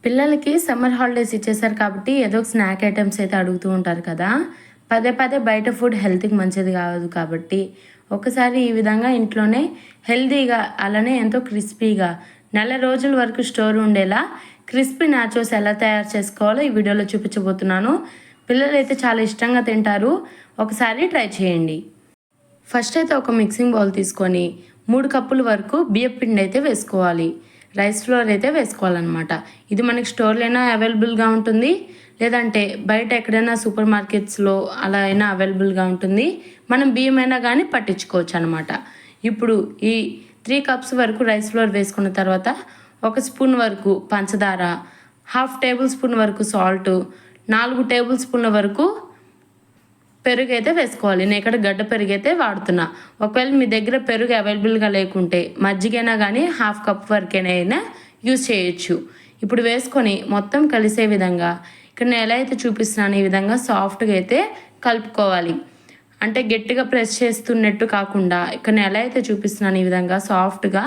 పిల్లలకి summer holidays ఇచ్చేసారు కాబట్టి ఏదో ఒక స్నాక్ ఐటమ్స్ అయితే అడుగుతూ ఉంటారు కదా. పదే పదే బయట ఫుడ్ హెల్త్కి మంచిది కాదు కాబట్టి ఒకసారి ఈ విధంగా ఇంట్లోనే హెల్తీగా అలానే ఎంతో క్రిస్పీగా నెల రోజుల వరకు స్టోర్ ఉండేలా క్రిస్పీ నాచోస్ ఎలా తయారు చేసుకోవాలో ఈ వీడియోలో చూపించబోతున్నాను. పిల్లలు అయితే చాలా ఇష్టంగా తింటారు. ఒకసారి ట్రై చేయండి. ఫస్ట్ అయితే ఒక మిక్సింగ్ బౌల్ తీసుకొని 3 కప్పుల వరకు బియ్యం పిండి అయితే వేసుకోవాలి. రైస్ ఫ్లోర్ అయితే వేసుకోవాలన్నమాట. ఇది మనకి స్టోర్లోనే అవైలబుల్గా ఉంటుంది, లేదంటే బయట ఎక్కడైనా సూపర్ మార్కెట్స్లో అలా అయినా అవైలబుల్గా ఉంటుంది. మనం బియ్యం అయినా కానీ పట్టించుకోవచ్చు అనమాట. ఇప్పుడు ఈ 3 కప్స్ వరకు రైస్ ఫ్లోర్ వేసుకున్న తర్వాత 1 స్పూన్ వరకు పంచదార, 1/2 టేబుల్ స్పూన్ వరకు సాల్ట్, 4 టేబుల్ స్పూన్ల వరకు పెరుగు అయితే వేసుకోవాలి. నేను ఇక్కడ గడ్డ పెరుగు అయితే వాడుతున్నా. ఒకవేళ మీ దగ్గర పెరుగు అవైలబుల్గా లేకుంటే మజ్జిగైనా కానీ 1/2 కప్ వరకైనా యూజ్ చేయొచ్చు. ఇప్పుడు వేసుకొని మొత్తం కలిసే విధంగా ఇక్కడ నేను ఎలా అయితే చూపిస్తున్నాను ఈ విధంగా సాఫ్ట్గా అయితే కలుపుకోవాలి. అంటే గట్టిగా ప్రెస్ చేస్తున్నట్టు కాకుండా ఇక్కడ నేను ఎలా అయితే చూపిస్తున్నాను ఈ విధంగా సాఫ్ట్గా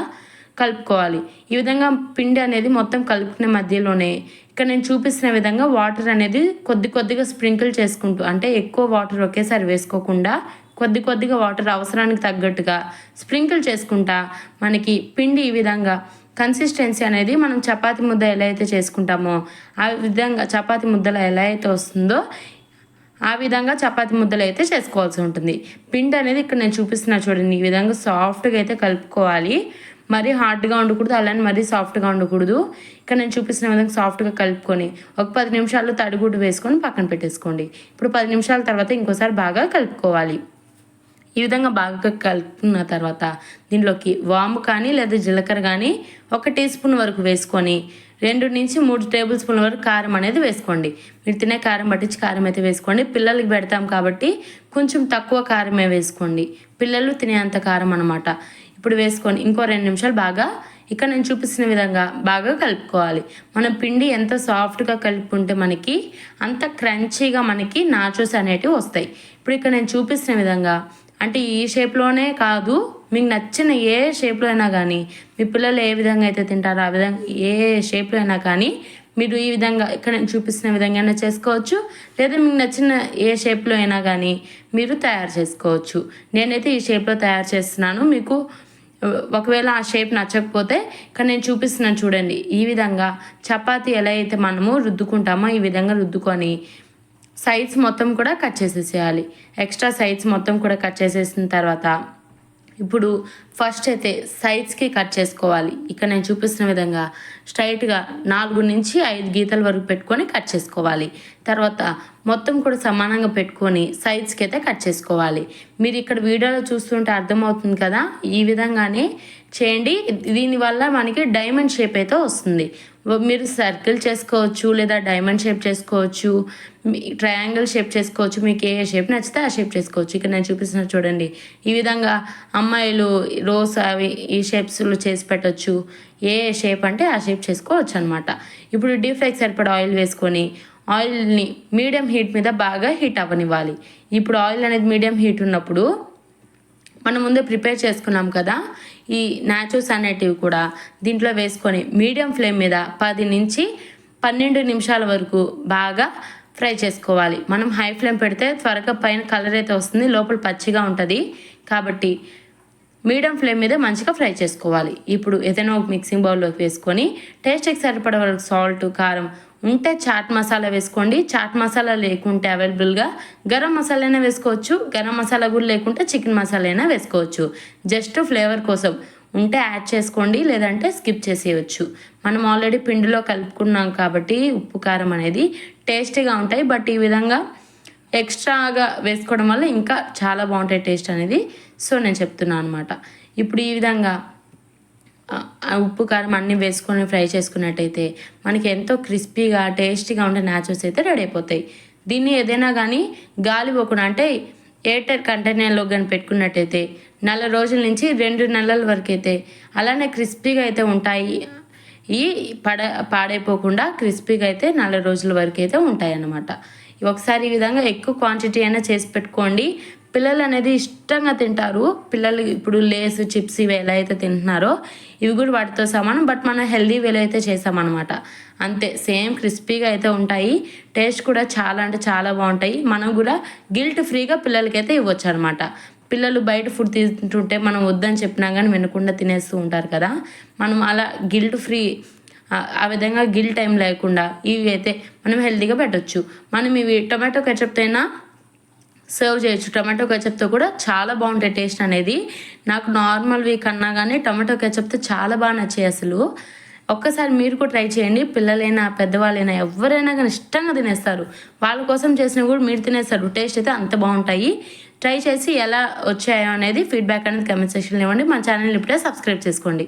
కలుపుకోవాలి. ఈ విధంగా పిండి అనేది మొత్తం కలుపుకునే మధ్యలోనే ఇక్కడ నేను చూపిస్తున్న విధంగా వాటర్ అనేది కొద్దిగా స్ప్రింకిల్ చేసుకుంటూ, అంటే ఎక్కువ వాటర్ ఒకేసారి వేసుకోకుండా కొద్దిగా వాటర్ అవసరానికి తగ్గట్టుగా స్ప్రింకిల్ చేసుకుంటా మనకి పిండి ఈ విధంగా కన్సిస్టెన్సీ అనేది మనం చపాతీ ముద్ద ఎలా అయితే చేసుకుంటామో ఆ విధంగా చపాతీ ముద్దలో ఎలా అయితే వస్తుందో ఆ విధంగా చపాతీ ముద్దలు అయితే చేసుకోవాల్సి ఉంటుంది. పిండి అనేది ఇక్కడ నేను చూపిస్తున్నా చూడండి, ఈ విధంగా సాఫ్ట్గా అయితే కలుపుకోవాలి. మరీ హార్డ్గా ఉండకూడదు, అలానే మరీ సాఫ్ట్గా ఉండకూడదు. ఇక్కడ నేను చూపిస్తున్న విధంగా సాఫ్ట్గా కలుపుకొని ఒక 10 నిమిషాలు తడిగుడ్డు వేసుకొని పక్కన పెట్టేసుకోండి. ఇప్పుడు 10 నిమిషాల తర్వాత ఇంకోసారి బాగా కలుపుకోవాలి. ఈ విధంగా బాగా కలుపుకున్న తర్వాత దీనిలోకి వాము కానీ లేదా జీలకర్ర కానీ 1 టీ స్పూన్ వరకు వేసుకొని 2 నుంచి 3 టేబుల్ స్పూన్ల వరకు కారం అనేది వేసుకోండి. మీరు తినే కారం పట్టించి కారం అయితే వేసుకోండి. పిల్లలకి పెడతాం కాబట్టి కొంచెం తక్కువ కారమే వేసుకోండి, పిల్లలు తినేంత కారం అనమాట. ఇప్పుడు వేసుకొని ఇంకో 2 నిమిషాలు బాగా ఇక్కడ నేను చూపిస్తున్న విధంగా బాగా కలుపుకోవాలి. మనం పిండి ఎంత సాఫ్ట్గా కలుపుకుంటే మనకి అంత క్రంచీగా మనకి నాచోస్ అనేటివి వస్తాయి. ఇప్పుడు ఇక్కడ నేను చూపిస్తున్న విధంగా అంటే ఈ షేప్లోనే కాదు, మీకు నచ్చిన ఏ షేప్లో అయినా కానీ మీ పిల్లలు ఏ విధంగా అయితే తింటారో ఆ విధంగా ఏ షేప్లో అయినా కానీ మీరు ఈ విధంగా ఇక్కడ నేను చూపిస్తున్న విధంగా చేసుకోవచ్చు, లేదా మీకు నచ్చిన ఏ షేప్లో అయినా కానీ మీరు తయారు చేసుకోవచ్చు. నేనైతే ఈ షేప్లో తయారు చేస్తున్నాను. మీకు ఒకవేళ ఆ షేప్ నచ్చకపోతే ఇక్కడ నేను చూపిస్తున్నాను చూడండి, ఈ విధంగా చపాతీ ఎలా అయితే మనము రుద్దుకుంటామో ఈ విధంగా రుద్దుకొని సైడ్స్ మొత్తం కూడా కట్ చేసేసేయాలి. ఎక్స్ట్రా సైడ్స్ మొత్తం కూడా కట్ చేసేసిన తర్వాత ఇప్పుడు ఫస్ట్ అయితే సైడ్స్కి కట్ చేసుకోవాలి. ఇక్కడ నేను చూపిస్తున్న విధంగా స్ట్రైట్గా 4 నుంచి 5 గీతల వరకు పెట్టుకొని కట్ చేసుకోవాలి. తర్వాత మొత్తం కూడా సమానంగా పెట్టుకొని సైడ్స్కి అయితే కట్ చేసుకోవాలి. మీరు ఇక్కడ వీడియోలో చూస్తుంటే అర్థమవుతుంది కదా, ఈ విధంగానే చేయండి. దీనివల్ల మనకి డైమండ్ షేప్ అయితే వస్తుంది. మీరు సర్కిల్ చేసుకోవచ్చు, లేదా డైమండ్ షేప్ చేసుకోవచ్చు, ట్రయాంగిల్ షేప్ చేసుకోవచ్చు. మీకు ఏ షేప్ నచ్చితే ఆ షేప్ చేసుకోవచ్చు. ఇక్కడ నేను చూపిస్తున్నా చూడండి, ఈ విధంగా అమ్మాయిలు రోస్ అవి ఈ షేప్స్లో చేసి పెట్టవచ్చు. ఏ షేప్ అంటే ఆ షేప్ చేసుకోవచ్చు అనమాట. ఇప్పుడు డీప్ ఫ్రైకి సరిపడా ఆయిల్ వేసుకొని ఆయిల్ని మీడియం హీట్ మీద బాగా హీట్ అవ్వనివ్వాలి. ఇప్పుడు ఆయిల్ అనేది మీడియం హీట్ ఉన్నప్పుడు మనం ముందే ప్రిపేర్ చేసుకున్నాం కదా ఈ నాచోస్ అనేటివి కూడా దీంట్లో వేసుకొని మీడియం ఫ్లేమ్ మీద 10 నుంచి 12 నిమిషాల వరకు బాగా ఫ్రై చేసుకోవాలి. మనం హై ఫ్లేమ్ పెడితే త్వరగా పైన కలర్ అయితే వస్తుంది, లోపల పచ్చిగా ఉంటుంది. కాబట్టి మీడియం ఫ్లేమ్ మీద మంచిగా ఫ్రై చేసుకోవాలి. ఇప్పుడు ఏదైనా ఒక మిక్సింగ్ బౌల్లోకి వేసుకొని టేస్ట్కి సరిపడే వరకు సాల్ట్, కారం ఉంటే చాట్ మసాలా వేసుకోండి. చాట్ మసాలా లేకుంటే అవైలబుల్గా గరం మసాలా అయినా వేసుకోవచ్చు. గరం మసాలా కూడా లేకుంటే చికెన్ మసాలా అయినా వేసుకోవచ్చు. జస్ట్ ఫ్లేవర్ కోసం ఉంటే యాడ్ చేసుకోండి, లేదంటే స్కిప్ చేసేయచ్చు. మనం ఆల్రెడీ పిండిలో కలుపుకున్నాం కాబట్టి ఉప్పు కారం అనేది టేస్టీగా ఉంటాయి. బట్ ఈ విధంగా ఎక్స్ట్రాగా వేసుకోవడం వల్ల ఇంకా చాలా బాగుంటాయి టేస్ట్ అనేది. సో నేను చెప్తున్నాను అనమాట. ఇప్పుడు ఈ విధంగా ఉప్పు కారం అన్నీ వేసుకొని ఫ్రై చేసుకున్నట్టయితే మనకి ఎంతో క్రిస్పీగా టేస్టీగా ఉండే నాచోస్ అయితే రెడీ అయిపోతాయి. దీన్ని ఏదైనా కానీ గాలి పోకుండా అంటే ఎయిర్టైట్ కంటైనర్లో కానీ పెట్టుకున్నట్టయితే 4 రోజుల నుంచి 2 నెలల వరకు అయితే అలానే క్రిస్పీగా అయితే ఉంటాయి. ఈ పాడైపోకుండా క్రిస్పీగా అయితే 4 రోజుల వరకు అయితే ఉంటాయి అన్నమాట. ఒకసారి ఈ విధంగా ఎక్కువ క్వాంటిటీ అయినా చేసి పెట్టుకోండి. పిల్లలు అనేది ఇష్టంగా తింటారు. పిల్లలు ఇప్పుడు లేస్, చిప్స్ ఇవి ఎలా అయితే తింటున్నారో ఇవి కూడా వాటితో సమానం. బట్ మనం హెల్దీ వేలో అయితే చేసామన్నమాట. అంతే, సేమ్ క్రిస్పీగా అయితే ఉంటాయి. టేస్ట్ కూడా చాలా అంటే చాలా బాగుంటాయి. మనం కూడా గిల్ట్ ఫ్రీగా పిల్లలకైతే ఇవ్వచ్చు అనమాట. పిల్లలు బయట ఫుడ్ తింటుంటే మనం వద్దని చెప్పినా కానీ వినకుండా తినేస్తూ ఉంటారు కదా. మనం అలా గిల్ట్ ఫ్రీ, ఆ విధంగా గిల్ టైం లేకుండా ఇవి అయితే మనం హెల్తీగా పెట్టచ్చు. మనం ఇవి టొమాటో కెచప్తో అయినా సర్వ్ చేయొచ్చు. టొమాటో కెచప్తో కూడా చాలా బాగుంటాయి టేస్ట్ అనేది. నాకు నార్మల్వి కన్నా కానీ టొమాటో కెచప్తో చాలా బాగా నచ్చాయి అసలు. ఒక్కసారి మీరు కూడా ట్రై చేయండి. పిల్లలైనా పెద్దవాళ్ళైనా ఎవరైనా కానీ ఇష్టంగా తినేస్తారు. వాళ్ళ కోసం చేసినా కూడా మీరు తినేస్తారు. టేస్ట్ అయితే అంత బాగుంటాయి. ట్రై చేసి ఎలా వచ్చాయో అనేది ఫీడ్బ్యాక్ అనేది కామెంట్ సెక్షన్లో ఇవ్వండి. మన ఛానల్ని ఇప్పుడే సబ్స్క్రైబ్ చేసుకోండి.